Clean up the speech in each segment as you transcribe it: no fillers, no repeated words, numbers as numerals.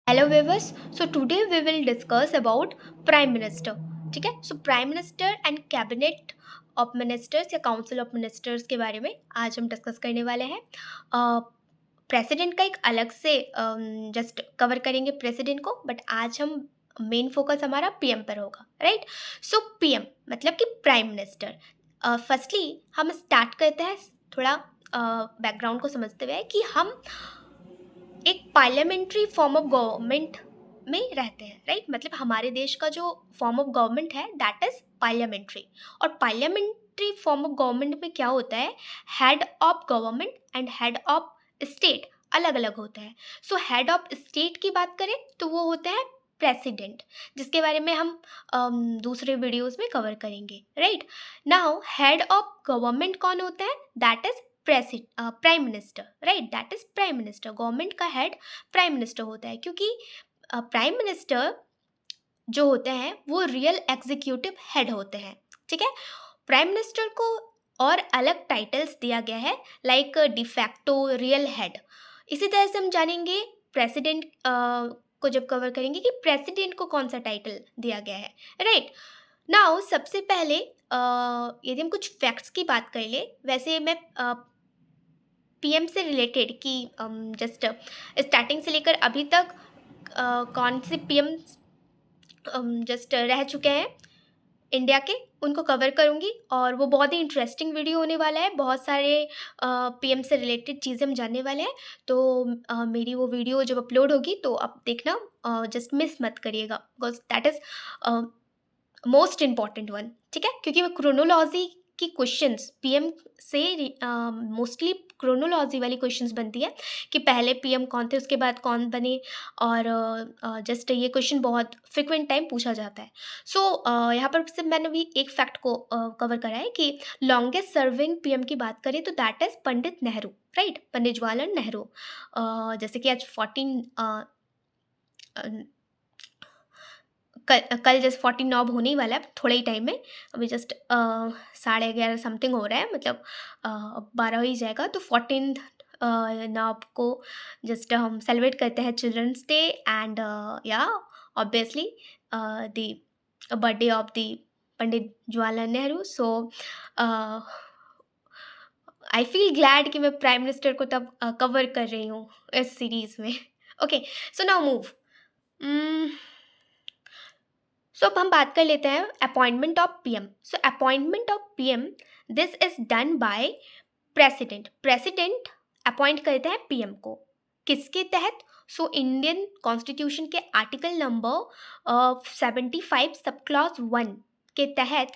Hello viewers. So today we will discuss about prime minister. ठीक है। So prime minister and cabinet of ministers या council of ministers के बारे में आज हम डिस्कस करने वाले हैं। प्रेसिडेंट का एक अलग से जस्ट कवर करेंगे प्रेसिडेंट को, बट आज हम मेन फोकस हमारा पीएम पर होगा, राइट। सो पीएम मतलब कि प्राइम मिनिस्टर। फर्स्टली हम स्टार्ट करते हैं थोड़ा बैकग्राउंड को समझते हुए कि हम एक पार्लियामेंट्री फॉर्म ऑफ गवर्नमेंट में रहते हैं, राइट। मतलब हमारे देश का जो फॉर्म ऑफ गवर्नमेंट है दैट इज पार्लियामेंट्री। और पार्लियामेंट्री फॉर्म ऑफ गवर्नमेंट में क्या होता है, head of government and head of state अलग अलग होता है। सो हेड ऑफ स्टेट की बात करें तो वो होता है प्रेसिडेंट, जिसके बारे में हम दूसरे वीडियोस में कवर करेंगे, right. Now head of government कौन होता है, that is prime minister, right. That is prime minister. Government का हेड प्राइम मिनिस्टर होता है, क्योंकि प्राइम मिनिस्टर जो होते हैं वो रियल एग्जीक्यूटिव हेड होते हैं। ठीक है। प्राइम मिनिस्टर को और अलग टाइटल्स दिया गया है, लाइक डिफैक्टो, रियल हेड। इसी तरह से हम जानेंगे प्रेसिडेंट को जब कवर करेंगे कि प्रेसिडेंट को कौन सा टाइटल दिया गया है, राइट। नाउ सबसे पहले यदि हम कुछ फैक्ट्स की बात कर ले, वैसे मैं पीएम से रिलेटेड कि जस्ट स्टार्टिंग से लेकर अभी तक कौन से पीएम जस्ट रह चुके हैं इंडिया के, उनको कवर करूँगी। और वो बहुत ही इंटरेस्टिंग वीडियो होने वाला है, बहुत सारे पीएम से रिलेटेड चीज़ें हम जानने वाले हैं। तो मेरी वो वीडियो जब अपलोड होगी तो आप देखना, जस्ट मिस मत करिएगा, because that is most important one. ठीक है। क्योंकि वो क्रोनोलॉजी की क्वेश्चंस पीएम से मोस्टली क्रोनोलॉजी वाली क्वेश्चंस बनती है कि पहले पीएम कौन थे, उसके बाद कौन बने। और जस्ट ये क्वेश्चन बहुत फ्रिक्वेंट टाइम पूछा जाता है। सो यहाँ पर सिर्फ मैंने भी एक फैक्ट को कवर करा है कि लॉन्गेस्ट सर्विंग पीएम की बात करें तो that is Pandit Nehru, right. Pandit Jawaharlal Nehru. जैसे कि आज 14 कल जस्ट 14 नॉब होने ही वाला है, थोड़े ही टाइम में। अभी जस्ट 11:30 समथिंग हो रहा है, मतलब 12 हो ही जाएगा। तो 14 नॉब को जस्ट हम सेलिब्रेट करते हैं चिल्ड्रंस डे एंड या obviously the birthday of the Pandit Jawaharlal Nehru. So I feel glad कि मैं प्राइम मिनिस्टर को तब कवर कर रही हूँ इस सीरीज़ में। Okay. So now move. So अब हम बात कर लेते हैं appointment of PM. So appointment of PM, this is done by president. President appoint करते हैं पीएम को, किसके तहत। सो इंडियन कॉन्स्टिट्यूशन के आर्टिकल नंबर 75 सब क्लॉज 1 के तहत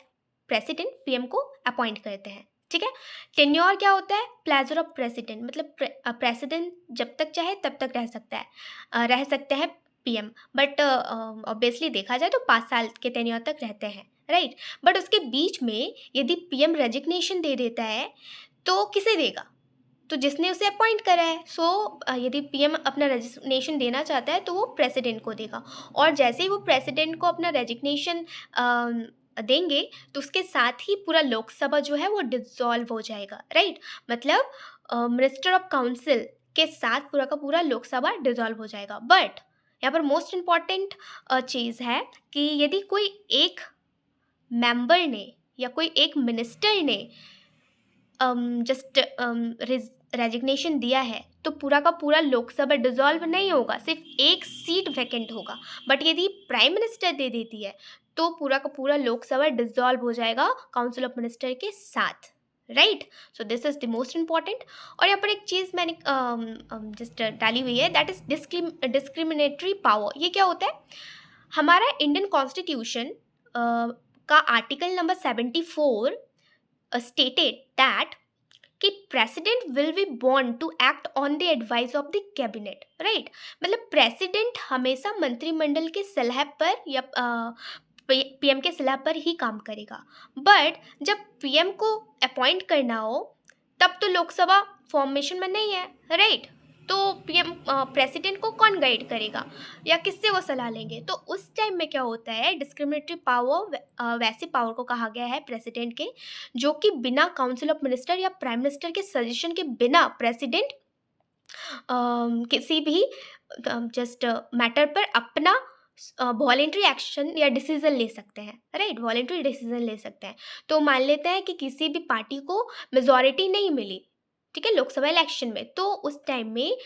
प्रेसिडेंट पीएम को अपॉइंट करते हैं। ठीक है। टेन्योर क्या होता है, प्लेजर ऑफ प्रेसिडेंट, मतलब प्रेसिडेंट जब तक चाहे तब तक रह सकता है, रह सकते हैं पीएम। बट ऑब्वियसली देखा जाए तो 5 साल के टेन्योर तक रहते हैं, राइट। बट उसके बीच में यदि पीएम रेजिग्नेशन दे देता है तो किसे देगा, तो जिसने उसे अपॉइंट करा है। सो यदि पीएम अपना रेजिग्नेशन देना चाहता है तो वो प्रेसिडेंट को देगा। और जैसे ही वो प्रेसिडेंट को अपना रेजिग्नेशन देंगे तो उसके साथ ही पूरा लोकसभा जो है वो डिसॉल्व हो जाएगा, राइट। मतलब मिनिस्टर ऑफ काउंसिल के साथ पूरा का पूरा लोकसभा डिसॉल्व हो जाएगा। बट यहाँ पर मोस्ट इम्पॉर्टेंट चीज़ है कि यदि कोई एक मेंबर ने या कोई एक मिनिस्टर ने जस्ट रेजिग्नेशन दिया है तो पूरा का पूरा लोकसभा डिसॉल्व नहीं होगा, सिर्फ एक सीट वैकेंट होगा। बट यदि प्राइम मिनिस्टर दे देती है तो पूरा का पूरा लोकसभा डिसॉल्व हो जाएगा काउंसिल ऑफ मिनिस्टर के साथ, right. So this is the most important. और यहाँ पर एक चीज़ मैंने जस्ट डाली हुई है, दैट इज डिस्क्रिमिनेटरी पावर। ये क्या होता है, हमारा इंडियन कॉन्स्टिट्यूशन का आर्टिकल नंबर 74 stated that कि president will be born to act on the advice of the cabinet, right. मतलब प्रेसिडेंट हमेशा मंत्रिमंडल के सलाह पर या पीएम के सलाह पर ही काम करेगा। बट जब पीएम को अपॉइंट करना हो तब तो लोकसभा फॉर्मेशन में नहीं है, राइट। तो पीएम प्रेसिडेंट को कौन गाइड करेगा या किससे वो सलाह लेंगे। तो उस टाइम में क्या होता है, डिस्क्रिमिनेटरी पावर वैसे पावर को कहा गया है प्रेसिडेंट के, जो कि बिना काउंसिल ऑफ मिनिस्टर या प्राइम मिनिस्टर के सजेशन के बिना प्रेसिडेंट किसी भी जस्ट मैटर पर अपना वॉलेंट्री एक्शन या डिसीजन ले सकते हैं, राइट? वॉलेंट्री डिसीजन ले सकते हैं। तो मान लेते हैं कि किसी भी पार्टी को मेजॉरिटी नहीं मिली, ठीक है, लोकसभा इलेक्शन में, तो उस टाइम में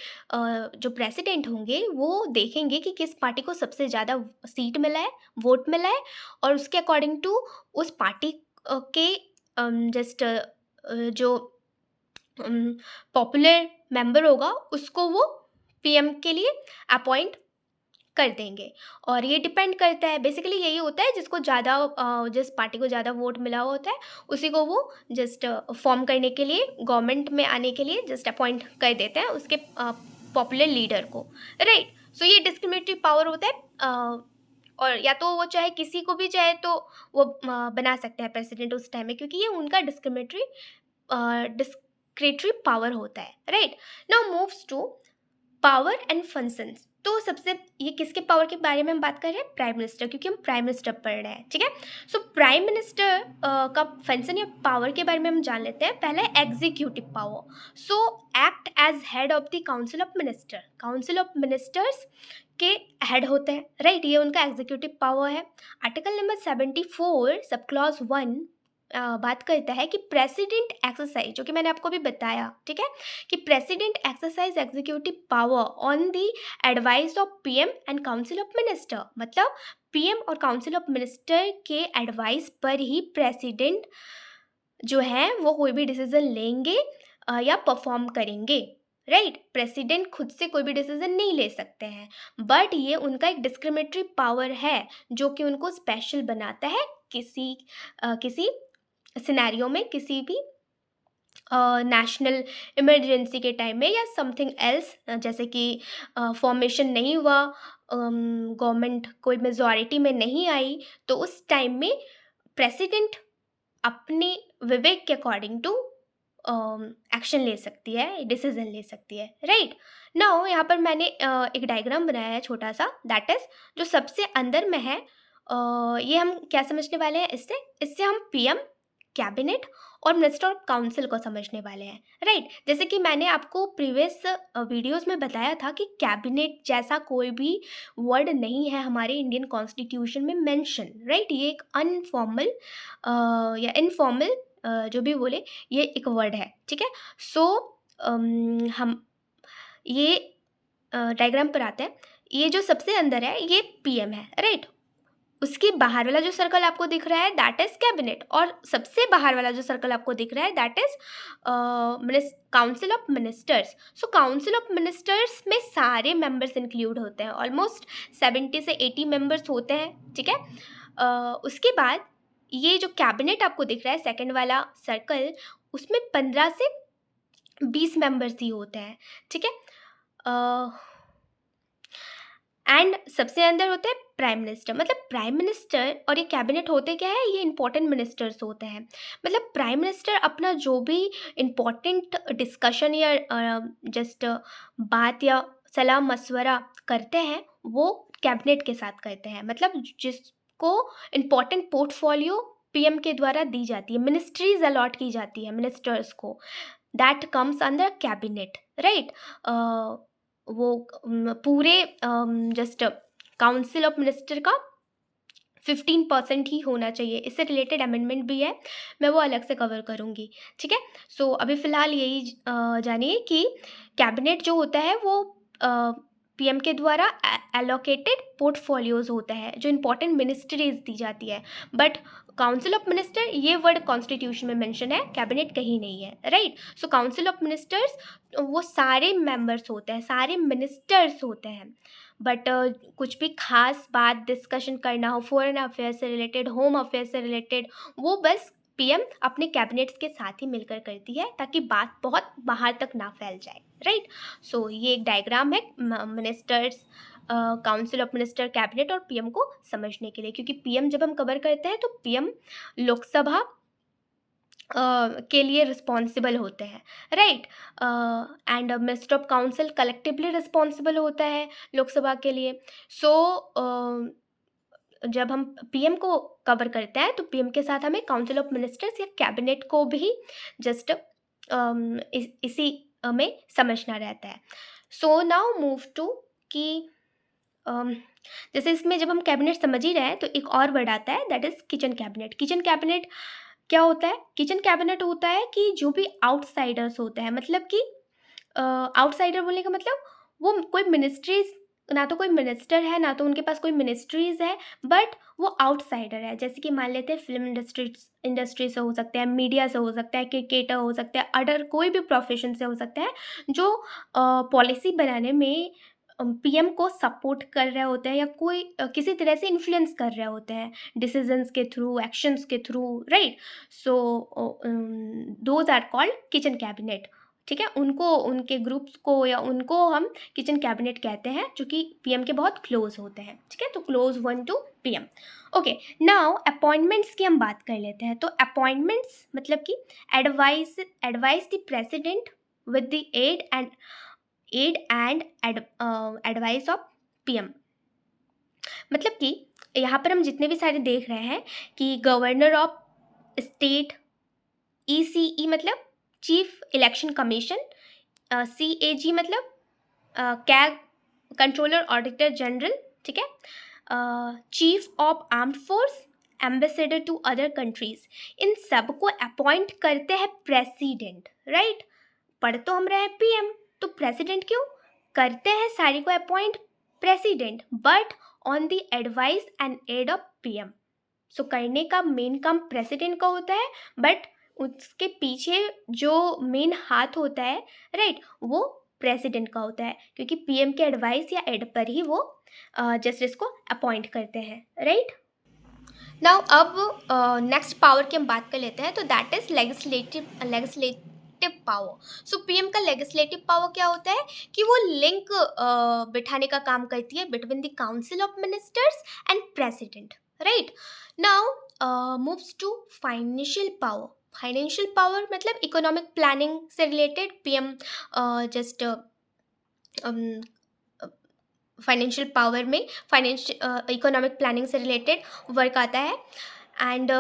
जो प्रेसिडेंट होंगे वो देखेंगे कि किस पार्टी को सबसे ज़्यादा सीट मिला है, वोट मिला है, और उसके अकॉर्डिंग टू उस पार्टी के जस्ट जो पॉपुलर मेंबर होगा उसको वो पीएम के लिए अपॉइंट कर देंगे। और ये डिपेंड करता है, बेसिकली यही होता है, जिसको ज़्यादा जिस पार्टी को ज़्यादा वोट मिला हुआ होता है उसी को वो जस्ट फॉर्म करने के लिए, गवर्नमेंट में आने के लिए जस्ट अपॉइंट कर देते हैं उसके पॉपुलर लीडर को, राइट? सो ये डिस्क्रिमिनेटरी पावर होता है। और या तो वो चाहे किसी को भी चाहे तो वो बना सकते हैं प्रेसिडेंट उस टाइम में, क्योंकि ये उनका डिस्क्रिमिनेटरी पावर होता है, right? Now moves to power and functions. तो सबसे ये किसके पावर के बारे में हम बात कर रहे हैं? प्राइम मिनिस्टर, क्योंकि हम प्राइम मिनिस्टर पढ़ रहे हैं, ठीक है? सो प्राइम मिनिस्टर का फंक्शन या पावर के बारे में हम जान लेते हैं। पहले executive power, so act as head of the council of minister. Council of ministers के हेड होते हैं, राइट? ये उनका एग्जीक्यूटिव पावर है। आर्टिकल नंबर 74 सब क्लॉज 1 बात करता है कि प्रेसिडेंट एक्सरसाइज, जो कि मैंने आपको भी बताया, ठीक है, कि president exercise executive power on the advice of PM and council of minister. मतलब पीएम और काउंसिल ऑफ मिनिस्टर के एडवाइस पर ही प्रेसिडेंट जो है वो कोई भी डिसीजन लेंगे या परफॉर्म करेंगे, राइट? प्रेसिडेंट खुद से कोई भी डिसीजन नहीं ले सकते हैं, बट ये उनका एक डिस्क्रिमिनेटरी पावर है जो कि उनको स्पेशल बनाता है किसी सिनेरियो में, किसी भी नेशनल इमरजेंसी के टाइम में या समथिंग एल्स, जैसे कि फॉर्मेशन नहीं हुआ, गवर्नमेंट कोई मेजॉरिटी में नहीं आई, तो उस टाइम में प्रेसिडेंट अपने विवेक के अकॉर्डिंग टू एक्शन ले सकती है, डिसीजन ले सकती है, राइट? नाउ यहाँ पर मैंने एक डायग्राम बनाया है छोटा सा, दैट इज जो सबसे अंदर में है। ये हम क्या समझने वाले हैं? इससे हम पीएम, कैबिनेट और मिनिस्टर ऑफ काउंसिल को समझने वाले हैं, राइट? जैसे कि मैंने आपको प्रीवियस वीडियोस में बताया था कि कैबिनेट जैसा कोई भी वर्ड नहीं है हमारे इंडियन कॉन्स्टिट्यूशन में मेंशन, राइट? ये एक अनफॉर्मल या इनफॉर्मल, जो भी बोले, ये एक वर्ड है, ठीक है? सो हम ये डायग्राम पर आते हैं। ये जो सबसे अंदर है ये पीएम है, राइट? उसके बाहर वाला जो सर्कल आपको दिख रहा है दैट इज कैबिनेट, और सबसे बाहर वाला जो सर्कल आपको दिख रहा है that is council of ministers. So council of ministers में सारे मेंबर्स इंक्लूड होते हैं, ऑलमोस्ट 70 से 80 मेंबर्स होते हैं, ठीक है? उसके बाद ये जो कैबिनेट आपको दिख रहा है सेकंड वाला सर्कल, उसमें 15 से 20 मेंबर्स ही होते हैं, ठीक है? एंड सबसे अंदर होते हैं प्राइम मिनिस्टर। मतलब प्राइम मिनिस्टर और ये कैबिनेट होते क्या है? ये इंपॉर्टेंट मिनिस्टर्स होते हैं। मतलब प्राइम मिनिस्टर अपना जो भी इम्पोर्टेंट डिस्कशन या जस्ट बात या सलाह मशवरा करते हैं वो कैबिनेट के साथ करते हैं। मतलब जिसको इम्पोर्टेंट पोर्टफोलियो पीएम के द्वारा दी जाती है, मिनिस्ट्रीज अलॉट की जाती है मिनिस्टर्स को, that comes under cabinet, right? वो पूरे जस्ट काउंसिल ऑफ मिनिस्टर का 15% ही होना चाहिए। इससे रिलेटेड अमेंडमेंट भी है, मैं वो अलग से कवर करूँगी, ठीक है? सो अभी फ़िलहाल यही जानिए कि कैबिनेट जो होता है वो पीएम के द्वारा एलोकेटेड पोर्टफोलियोज होता है जो इंपॉर्टेंट मिनिस्ट्रीज दी जाती है। बट काउंसिल ऑफ मिनिस्टर ये वर्ड कॉन्स्टिट्यूशन में मेंशन है, कैबिनेट कहीं नहीं है, right? So council of ministers वो सारे मेंबर्स होते हैं, सारे मिनिस्टर्स होते हैं। बट कुछ भी खास बात डिस्कशन करना हो फॉरेन अफेयर से रिलेटेड, होम अफेयर से रिलेटेड, वो बस पीएम अपने कैबिनेट्स के साथ ही मिलकर करती है ताकि बात बहुत बाहर तक ना फैल जाए, राइट? सो ये एक डायग्राम है ministers, council of minister, cabinet और पीएम को समझने के लिए, क्योंकि पीएम जब हम कवर करते हैं तो पीएम लोकसभा के लिए रिस्पॉन्सिबल होते हैं, right? And minister of council collectively responsible होता है लोकसभा के लिए। सो जब हम पीएम को कवर करते हैं तो पीएम के साथ हमें काउंसिल ऑफ मिनिस्टर्स या कैबिनेट को भी जस्ट इसी में समझना रहता है। सो नाउ मूव टू कि अम, जैसे इसमें जब हम कैबिनेट समझ ही रहे हैं तो एक और वर्ड आता है, that is kitchen cabinet. Kitchen cabinet क्या होता है? किचन कैबिनेट होता है कि जो भी आउटसाइडर्स होते हैं, मतलब कि आउटसाइडर बोलने का मतलब वो कोई मिनिस्ट्रीज़, ना तो कोई मिनिस्टर है, ना तो उनके पास कोई मिनिस्ट्रीज़ है, बट वो आउटसाइडर है। जैसे कि मान लेते हैं फिल्म इंडस्ट्री से हो सकते हैं, मीडिया से हो सकता है, क्रिकेटर हो सकता है, अदर कोई भी प्रोफ़ेशन से हो सकता है, जो पॉलिसी बनाने में पीएम को सपोर्ट कर रहे होते हैं, या कोई किसी तरह से इन्फ्लुएंस कर रहे होते हैं, डिसीज़न्स के थ्रू, एक्शंस के through, right? So those are called kitchen cabinet. ठीक है? उनको, उनके ग्रुप्स को या उनको हम किचन कैबिनेट कहते हैं, जो कि पीएम के बहुत क्लोज़ होते हैं। ठीक है? तो close one two PM. Okay, now appointments की हम बात कर लेते हैं। तो अपॉइंटमेंट्स मतलब कि advice the president with the aid and advice of PM. मतलब कि यहाँ पर हम जितने भी सारे देख रहे हैं कि गवर्नर ऑफ स्टेट, ईसीई मतलब चीफ इलेक्शन कमीशन, सीएजी मतलब कैग कंट्रोलर ऑडिटर जनरल, ठीक है, chief of armed force, ambassador to other countries, इन सबको अपॉइंट करते हैं प्रेसिडेंट, राइट? पढ़ तो हम रहे हैं पीएम, तो प्रेसिडेंट क्यों करते हैं? सारी को appoint president, but on the advice and aid of PM. So करने का मेन काम प्रेसिडेंट का होता है, बट उसके पीछे जो मेन हाथ होता है, राइट, वो प्रेसिडेंट का होता है, क्योंकि पीएम के एडवाइस या एड पर ही वो जस्टिस को अपॉइंट करते हैं, राइट? नाउ अब नेक्स्ट पावर की हम बात कर लेते हैं, तो that is legislative power. So PM का लेजिस्लेटिव पावर क्या होता है कि वो लिंक बिठाने का काम करती है between the council of ministers and president, right? Now moves to financial power. Financial power मतलब इकोनॉमिक प्लानिंग से related PM just financial power में इकोनॉमिक प्लानिंग से रिलेटेड वर्क आता है। And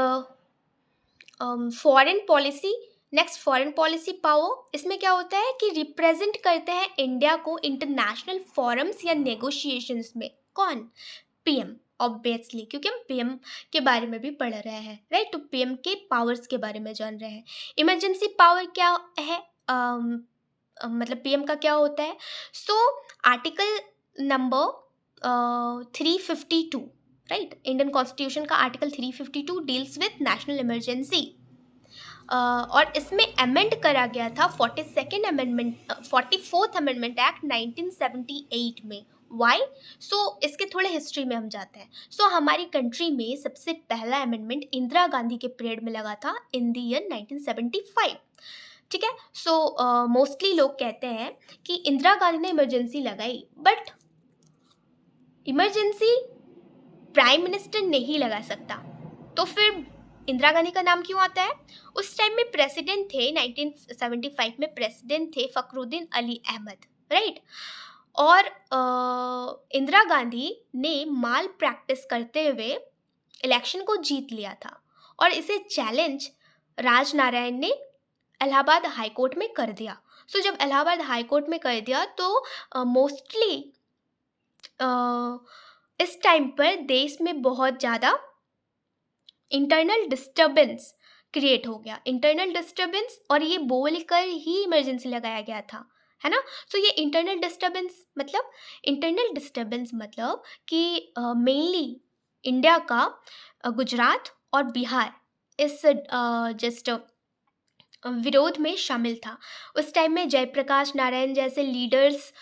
foreign policy, next foreign policy power, इसमें क्या होता है कि रिप्रेजेंट करते हैं इंडिया को इंटरनेशनल फोरम्स या नेगोशिएशंस में। कौन? पीएम, ऑब्वियसली, क्योंकि हम पीएम के बारे में भी पढ़ रहे हैं, राइट? तो पीएम के पावर्स के बारे में जान रहे हैं। इमरजेंसी पावर क्या है? मतलब पीएम का क्या होता है? So article number 352, right, Indian constitution का article 352 deals with national emergency, और इसमें अमेंड करा गया था 44th अमेंडमेंट एक्ट 1978 में। वाई? सो इसके थोड़े हिस्ट्री में हम जाते हैं। सो हमारी कंट्री में सबसे पहला अमेंडमेंट इंदिरा गांधी के पीरियड में लगा था इन द ईयर 1975, ठीक है? सो मोस्टली लोग कहते हैं कि इंदिरा गांधी ने इमरजेंसी लगाई, बट इमरजेंसी प्राइम मिनिस्टर नहीं लगा सकता, तो फिर इंदिरा गांधी का नाम क्यों आता है? उस टाइम में प्रेसिडेंट थे, 1975 में प्रेसिडेंट थे फखरुद्दीन अली अहमद, राइट? और इंदिरा गांधी ने माल प्रैक्टिस करते हुए इलेक्शन को जीत लिया था, और इसे चैलेंज राजनारायण ने इलाहाबाद हाई कोर्ट में कर दिया। सो जब इलाहाबाद हाई कोर्ट में कर दिया तो मोस्टली इस टाइम पर देश में बहुत ज़्यादा इंटरनल डिस्टर्बेंस क्रिएट हो गया, इंटरनल डिस्टर्बेंस, और ये बोल कर ही इमरजेंसी लगाया गया था, है ना? सो ये इंटरनल डिस्टर्बेंस मतलब कि मेनली इंडिया का गुजरात और बिहार इस जस्ट विरोध में शामिल था। उस टाइम में जयप्रकाश नारायण जैसे लीडर्स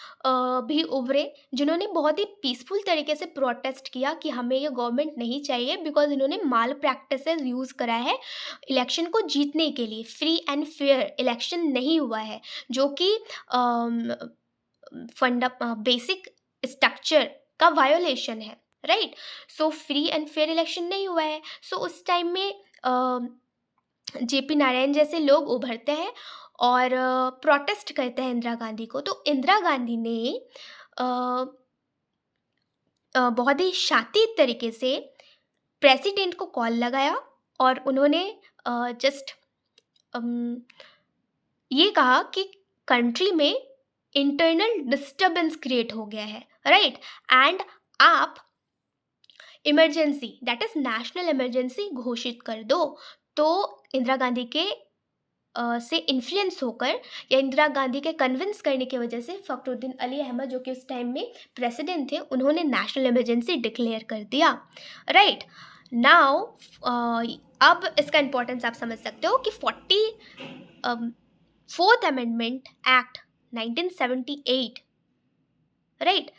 भी उभरे, जिन्होंने बहुत ही पीसफुल तरीके से प्रोटेस्ट किया कि हमें ये गवर्नमेंट नहीं चाहिए, बिकॉज इन्होंने माल प्रैक्टिसेस यूज़ करा है इलेक्शन को जीतने के लिए। फ्री एंड फेयर इलेक्शन नहीं हुआ है, जो कि बेसिक स्ट्रक्चर का वायोलेशन है, right? So free and fair election नहीं हुआ है। सो उस टाइम में जेपी नारायण जैसे लोग उभरते हैं और प्रोटेस्ट करते हैं इंदिरा गांधी को। तो इंदिरा गांधी ने बहुत ही शातिर तरीके से प्रेसिडेंट को कॉल लगाया, और उन्होंने जस्ट ये कहा कि कंट्री में इंटरनल डिस्टर्बेंस क्रिएट हो गया है, राइट। एंड आप emergency, that is national emergency घोषित कर दो। तो इंदिरा गांधी के से इन्फ्लुएंस होकर या इंदिरा गांधी के कन्विंस करने की वजह से फ़खरुद्दीन अली अहमद, जो कि उस टाइम में प्रेसिडेंट थे, उन्होंने नेशनल इमरजेंसी डिक्लेयर कर दिया। राइट। नाउ अब इसका इम्पोर्टेंस आप समझ सकते हो कि 44th अमेंडमेंट एक्ट 1978, राइट,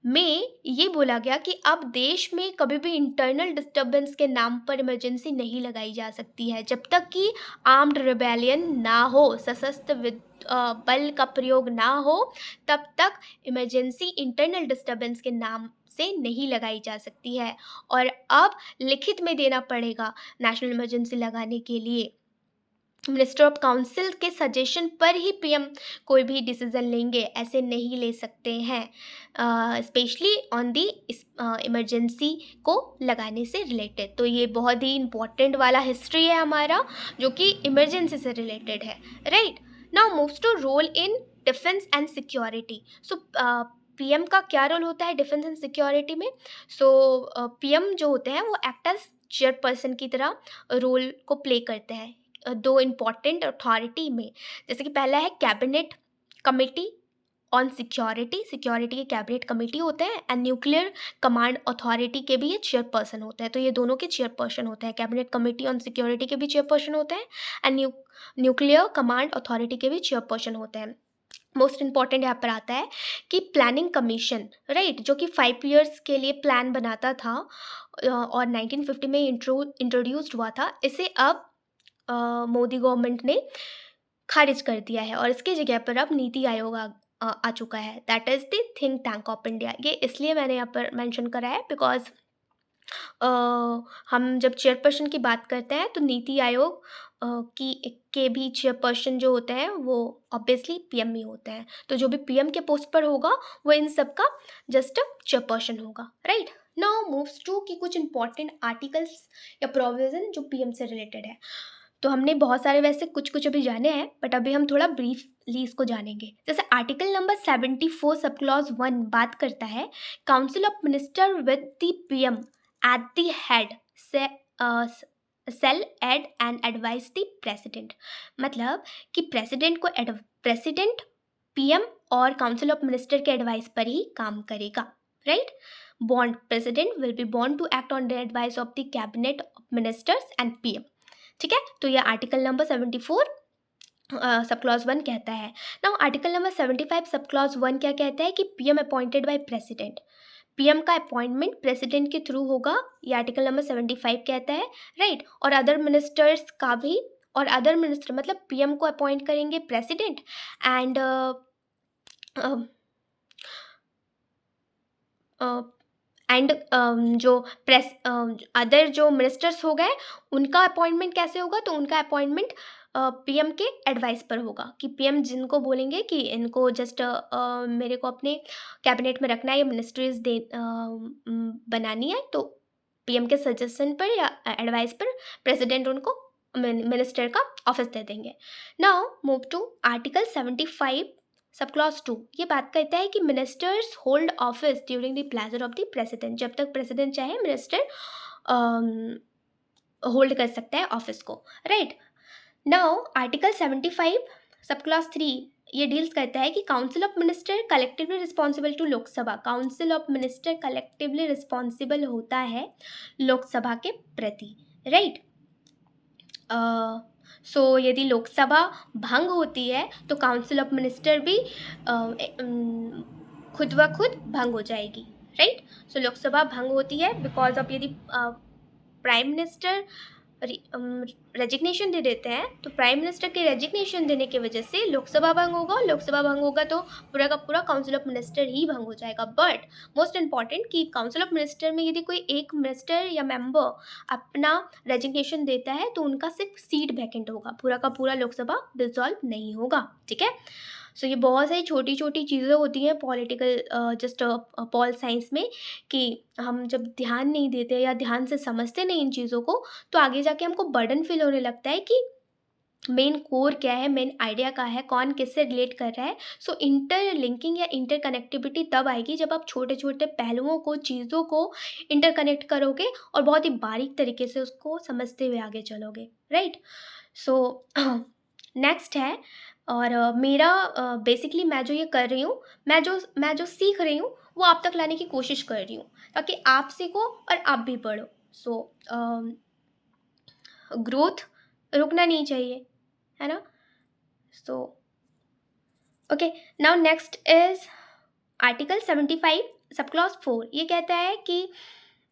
में ये बोला गया कि अब देश में कभी भी इंटरनल डिस्टर्बेंस के नाम पर इमरजेंसी नहीं लगाई जा सकती है जब तक कि आर्म्ड रिबेलियन ना हो, सशस्त्र बल का प्रयोग ना हो, तब तक इमरजेंसी इंटरनल डिस्टर्बेंस के नाम से नहीं लगाई जा सकती है। और अब लिखित में देना पड़ेगा नेशनल इमरजेंसी लगाने के लिए। मिनिस्टर ऑफ काउंसिल के सजेशन पर ही पीएम कोई भी डिसीजन लेंगे, ऐसे नहीं ले सकते हैं, स्पेशली ऑन दी इमरजेंसी को लगाने से रिलेटेड। तो ये बहुत ही इम्पोर्टेंट वाला हिस्ट्री है हमारा, जो कि इमरजेंसी से रिलेटेड है। Right. Now moves to role in defence and security. So PM का क्या रोल होता है डिफेंस एंड सिक्योरिटी में? सो पीएम जो होते हैं वो एक्ट एज चेयरपर्सन की तरह रोल को प्ले करते हैं दो इम्पॉर्टेंट अथॉरिटी में। जैसे कि पहला है cabinet committee on security, security के कैबिनेट कमेटी होते हैं, एंड न्यूक्लियर कमांड अथॉरिटी के भी ये चेयरपर्सन होते हैं। तो ये दोनों के चेयरपर्सन होते हैं, कैबिनेट कमेटी ऑन सिक्योरिटी के भी चेयरपर्सन होते हैं, एंड न्यूक्लियर कमांड अथॉरिटी के भी चेयरपर्सन होते हैं। मोस्ट इंपॉर्टेंट यहाँ पर आता है कि प्लानिंग कमीशन, राइट, जो कि 5 years के लिए प्लान बनाता था और 1950 में इंट्रोड्यूस्ड हुआ था, इसे अब मोदी गवर्नमेंट ने खारिज कर दिया है और इसकी जगह पर अब नीति आयोग आ चुका है, that is the think tank of India. ये इसलिए मैंने यहाँ पर मेंशन करा है बिकॉज हम जब चेयरपर्सन की बात करते हैं तो नीति आयोग के भी चेयरपर्सन जो होते हैं वो ऑब्वियसली पीएम ही होते हैं। तो जो भी पीएम के पोस्ट पर होगा वो इन सब का जस्ट चेयरपर्सन होगा। राइट। नाउ मूव्स टू कि कुछ इंपॉर्टेंट आर्टिकल्स या प्रोविजन जो पीएम से रिलेटेड है। तो हमने बहुत सारे वैसे कुछ कुछ अभी जाने हैं, बट अभी हम थोड़ा ब्रीफली इसको जानेंगे। जैसे आर्टिकल नंबर 74 सब क्लॉज 1 बात करता है council of minister with the PM at the head से shall aid and advise the president. मतलब कि प्रेसिडेंट पीएम और काउंसिल ऑफ मिनिस्टर के एडवाइस पर ही काम करेगा। Right. Bound president will be bound to act on the advice of the cabinet of ministers and PM. ठीक है। तो ये आर्टिकल नंबर 74 सब क्लॉज 1 कहता है। Now article number 75 sub clause 1 क्या कहता है कि PM appointed by president, PM का अपॉइंटमेंट प्रेसिडेंट के थ्रू होगा, ये आर्टिकल नंबर 75 कहता है। राइट। और अदर मिनिस्टर्स का भी, और अदर मिनिस्टर मतलब पीएम को अपॉइंट करेंगे प्रेसिडेंट एंड जो अदर जो मिनिस्टर्स हो गए उनका अपॉइंटमेंट कैसे होगा? तो उनका अपॉइंटमेंट पीएम के एडवाइस पर होगा कि पीएम जिनको बोलेंगे कि इनको जस्ट मेरे को अपने कैबिनेट में रखना है या मिनिस्ट्रीज बनानी है, तो पीएम के सजेशन पर या एडवाइस पर प्रेसिडेंट उनको मिनिस्टर का ऑफिस दे देंगे। Now move to article 75 sub clause 2। ये बात करता है कि ministers hold office during the pleasure of the president. जब तक प्रेसिडेंट चाहे मिनिस्टर होल्ड कर सकता है ऑफिस को। Right. Now article 75 sub clause 3 ये डील्स करता है कि council of minister collectively responsible to Lok Sabha. Council of minister collectively responsible होता है लोकसभा के प्रति। राइट। सो यदि लोकसभा भंग होती है तो काउंसिल ऑफ मिनिस्टर भी खुद ब खुद भंग हो जाएगी। राइट। सो लोकसभा भंग होती है बिकॉज ऑफ यदि प्राइम मिनिस्टर रेजिग्नेशन दे देते हैं तो प्राइम मिनिस्टर के रेजिग्नेशन देने की वजह से लोकसभा भंग होगा, लोकसभा भंग होगा तो पूरा का पूरा काउंसिल ऑफ मिनिस्टर ही भंग हो जाएगा। बट मोस्ट इंपॉर्टेंट कि काउंसिल ऑफ मिनिस्टर में यदि कोई एक मिनिस्टर या मेंबर अपना रेजिग्नेशन देता है तो उनका सिर्फ सीट वैकेंट होगा, पूरा का पूरा लोकसभा डिसॉल्व नहीं होगा। ठीक है। सो ये बहुत सारी छोटी छोटी चीज़ें होती हैं पॉलिटिकल जस्ट पॉल साइंस में कि हम जब ध्यान नहीं देते या ध्यान से समझते नहीं इन चीज़ों को तो आगे जाके हमको बर्डन फील होने लगता है कि मेन कोर क्या है, मेन आइडिया क्या है, कौन किससे रिलेट कर रहा है। सो इंटरलिंकिंग या इंटरकनेक्टिविटी तब आएगी जब आप छोटे छोटे पहलुओं को, चीज़ों को इंटरकनेक्ट करोगे और बहुत ही बारीक तरीके से उसको समझते हुए आगे चलोगे, राइट। सो नेक्स्ट है, और मेरा बेसिकली मैं जो ये कर रही हूँ, मैं जो सीख रही हूँ वो आप तक लाने की कोशिश कर रही हूँ, ताकि आप सीखो और आप भी पढ़ो। सो ग्रोथ रुकना नहीं चाहिए, है ना। So okay, now next is article 75 sub clause 4। ये कहता है कि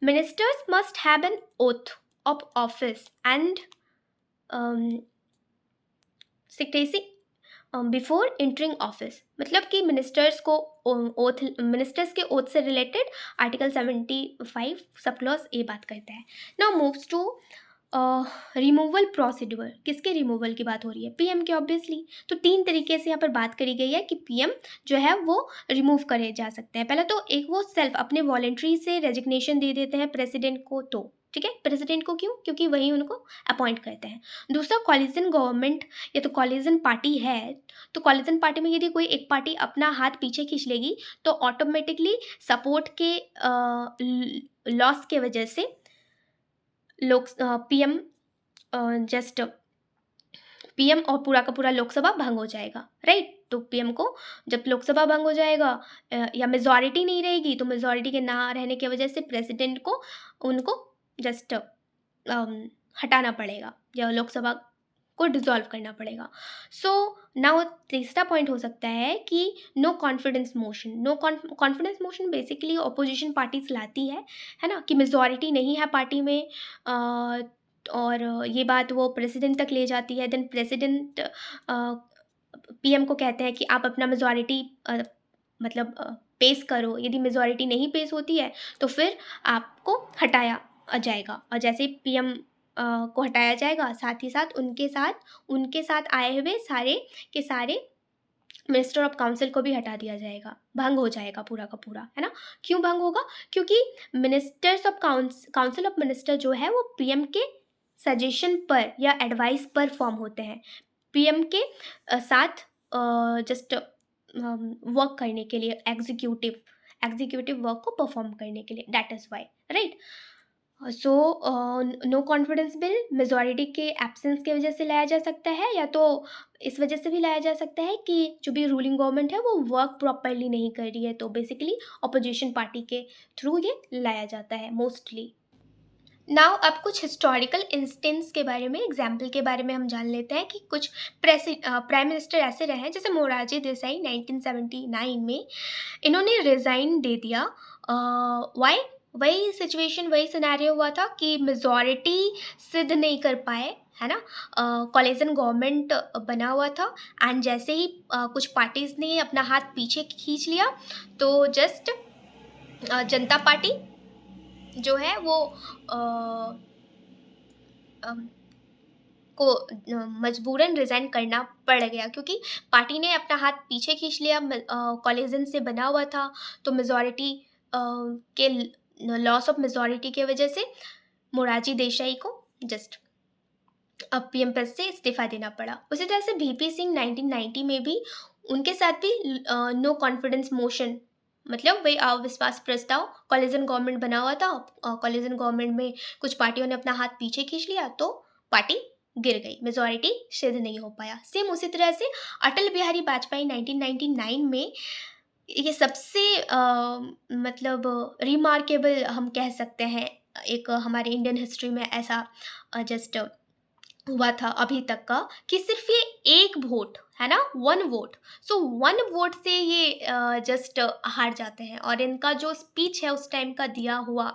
ministers must have an oath of office and secrecy before entering office. मतलब कि मिनिस्टर्स के ओथ से related article 75 sub clause A बात करता है। Now moves to removal procedure. किसके रिमूवल की बात हो रही है? पीएम के, ऑब्वियसली। तो 3 तरीके से यहाँ पर बात करी गई है कि पीएम जो है वो रिमूव करे जा सकते हैं। पहले तो एक वो सेल्फ अपने वॉलेंट्री से रेजिग्नेशन दे देते हैं प्रेसिडेंट को, तो ठीक है। प्रेसिडेंट को क्यों? क्योंकि वही उनको अपॉइंट करते हैं। दूसरा, कॉलिजन गवर्नमेंट या तो कॉलिजन पार्टी है, तो कॉलिजन पार्टी में यदि कोई एक पार्टी अपना हाथ पीछे खींच लेगी तो ऑटोमेटिकली सपोर्ट के लॉस के वजह से लोक पीएम जस्ट पीएम और पूरा का पूरा लोकसभा भंग हो जाएगा, राइट। तो पीएम को जब लोकसभा भंग हो जाएगा या मेजॉरिटी नहीं रहेगी, तो मेजॉरिटी के ना रहने की वजह से प्रेसिडेंट को उनको जस्ट हटाना पड़ेगा या लोकसभा को डिसॉल्व करना पड़ेगा। सो नाउ तीसरा पॉइंट हो सकता है कि no confidence motion. No confidence motion basically opposition parties लाती है ना, कि मेजॉरिटी नहीं है पार्टी में, और ये बात वो प्रेसिडेंट तक ले जाती है। देन प्रेसिडेंट पीएम को कहते हैं कि आप अपना मेजॉरिटी मतलब पेश करो। यदि मेजॉरिटी नहीं पेश होती है तो फिर आपको हटाया जाएगा, और जैसे ही पीएम को हटाया जाएगा, साथ ही साथ उनके साथ आए हुए सारे के सारे मिनिस्टर ऑफ काउंसिल को भी हटा दिया जाएगा। भंग हो जाएगा पूरा का पूरा, है ना। क्यों भंग होगा? क्योंकि ministers of council of minister जो है वो पीएम के सजेशन पर या एडवाइस पर फॉर्म होते हैं, पीएम के साथ जस्ट वर्क करने के लिए, एग्जीक्यूटिव वर्क को परफॉर्म करने के लिए, that is why, right. So no confidence bill majority के एब्सेंस की वजह से लाया जा सकता है, या तो इस वजह से भी लाया जा सकता है कि जो भी रूलिंग गवर्नमेंट है वो वर्क प्रॉपरली नहीं कर रही है, तो बेसिकली अपोजिशन पार्टी के थ्रू ये लाया जाता है मोस्टली। नाउ अब कुछ हिस्टोरिकल इंस्टेंस के बारे में, एग्जाम्पल के बारे में हम जान लेते हैं कि कुछ प्राइम मिनिस्टर ऐसे रहे हैं, जैसे मोरारजी देसाई 1979 में इन्होंने रिज़ाइन दे दिया। वाई? वही सिचुएशन, वही सिनेरियो हुआ था कि मेजॉरिटी सिद्ध नहीं कर पाए, है ना। कॉलेजन गवर्नमेंट बना हुआ था, एंड जैसे ही कुछ पार्टीज़ ने अपना हाथ पीछे खींच लिया, तो जस्ट जनता पार्टी जो है वो को मजबूरन रिज़ाइन करना पड़ गया, क्योंकि पार्टी ने अपना हाथ पीछे खींच लिया। कॉलिजन से बना हुआ था, तो मेजॉरिटी के लॉस ऑफ मेजॉरिटी की वजह से मोरारजी देसाई को जस्ट अब पीएम पद से इस्तीफा देना पड़ा। उसी तरह से वीपी सिंह 1990 में भी उनके साथ भी नो कॉन्फिडेंस मोशन, मतलब वही अविश्वास प्रस्ताव, कॉलिजन गवर्नमेंट बना हुआ था, कॉलिजन गवर्नमेंट में कुछ पार्टियों ने अपना हाथ पीछे खींच लिया, तो पार्टी गिर गई, मेजॉरिटी सिद्ध नहीं हो पाया। सेम उसी तरह से अटल बिहारी वाजपेयी 1999 में, ये सबसे मतलब रिमार्केबल हम कह सकते हैं, एक हमारे इंडियन हिस्ट्री में ऐसा जस्ट हुआ था अभी तक का, कि सिर्फ ये एक वोट है ना, 1 वोट। सो 1 वोट से ये जस्ट हार जाते हैं। और इनका जो स्पीच है उस टाइम का दिया हुआ,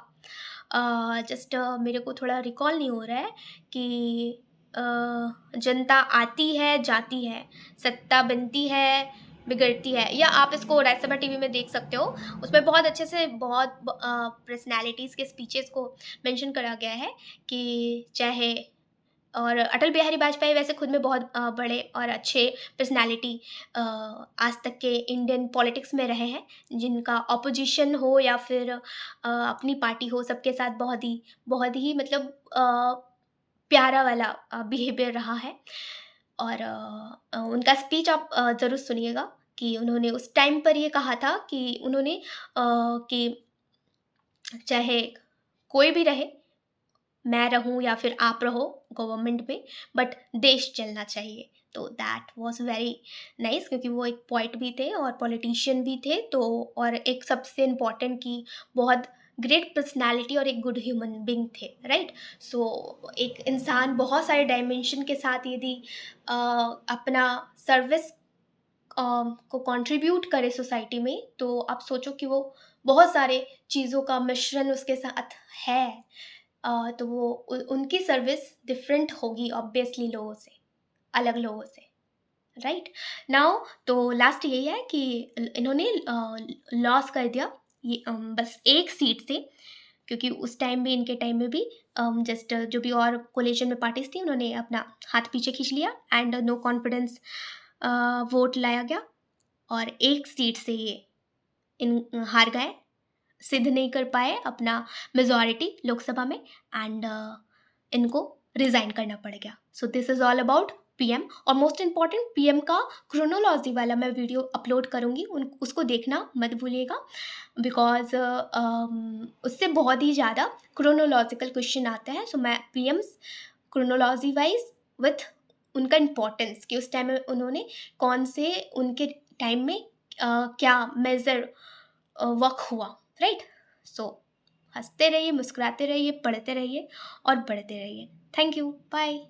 जस्ट मेरे को थोड़ा रिकॉल नहीं हो रहा है कि जनता आती है जाती है, सत्ता बनती है बिगड़ती है, या आप इसको राज्यसभा टीवी में देख सकते हो। उसमें बहुत अच्छे से बहुत पर्सनैलिटीज़ के स्पीचेस को मेंशन करा गया है कि चाहे, और अटल बिहारी वाजपेयी वैसे खुद में बहुत बड़े और अच्छे पर्सनैलिटी आज तक के इंडियन पॉलिटिक्स में रहे हैं, जिनका ऑपोजिशन हो या फिर अपनी पार्टी हो, सबके साथ बहुत ही मतलब प्यारा वाला बिहेवियर रहा है। और उनका स्पीच आप ज़रूर सुनिएगा कि उन्होंने उस टाइम पर ये कहा था कि उन्होंने कि चाहे कोई भी रहे, मैं रहूँ या फिर आप रहो गवर्नमेंट में, बट देश चलना चाहिए। तो दैट वाज़ वेरी नाइस, क्योंकि वो एक पोएट भी थे और पॉलिटिशियन भी थे, तो और एक सबसे इम्पोर्टेंट कि बहुत ग्रेट पर्सनैलिटी और एक गुड ह्यूमन बीइंग थे, राइट? सो एक इंसान बहुत सारे डायमेंशन के साथ यदि अपना सर्विस को कंट्रीब्यूट करे सोसाइटी में, तो आप सोचो कि वो बहुत सारे चीज़ों का मिश्रण उसके साथ है। तो वो उनकी सर्विस डिफरेंट होगी ऑब्वियसली लोगों से, अलग लोगों से, राइट? नाउ तो लास्ट यही है कि इन्होंने लॉस कर दिया ये बस एक सीट से, क्योंकि उस टाइम भी, इनके टाइम में भी जस्ट जो भी और कोलिशन में पार्टीज थी, उन्होंने अपना हाथ पीछे खींच लिया एंड नो कॉन्फिडेंस वोट लाया गया और एक सीट से ये इन हार गए, सिद्ध नहीं कर पाए अपना मेजॉरिटी लोकसभा में एंड इनको रिज़ाइन करना पड़ गया। So this is all about PM. और मोस्ट इम्पॉर्टेंट, पीएम का क्रोनोलॉजी वाला मैं वीडियो अपलोड करूँगी, उन उसको देखना मत भूलिएगा, बिकॉज उससे बहुत ही ज़्यादा क्रोनोलॉजिकल क्वेश्चन आते हैं। सो मैं पीएम्स क्रोनोलॉजी वाइज विथ उनका इम्पोर्टेंस कि उस टाइम में उन्होंने कौन से, उनके टाइम में क्या मेजर वर्क हुआ, राइट? सो हंसते रहिए, मुस्कुराते रहिए, पढ़ते रहिए और बढ़ते रहिए। Thank you, bye.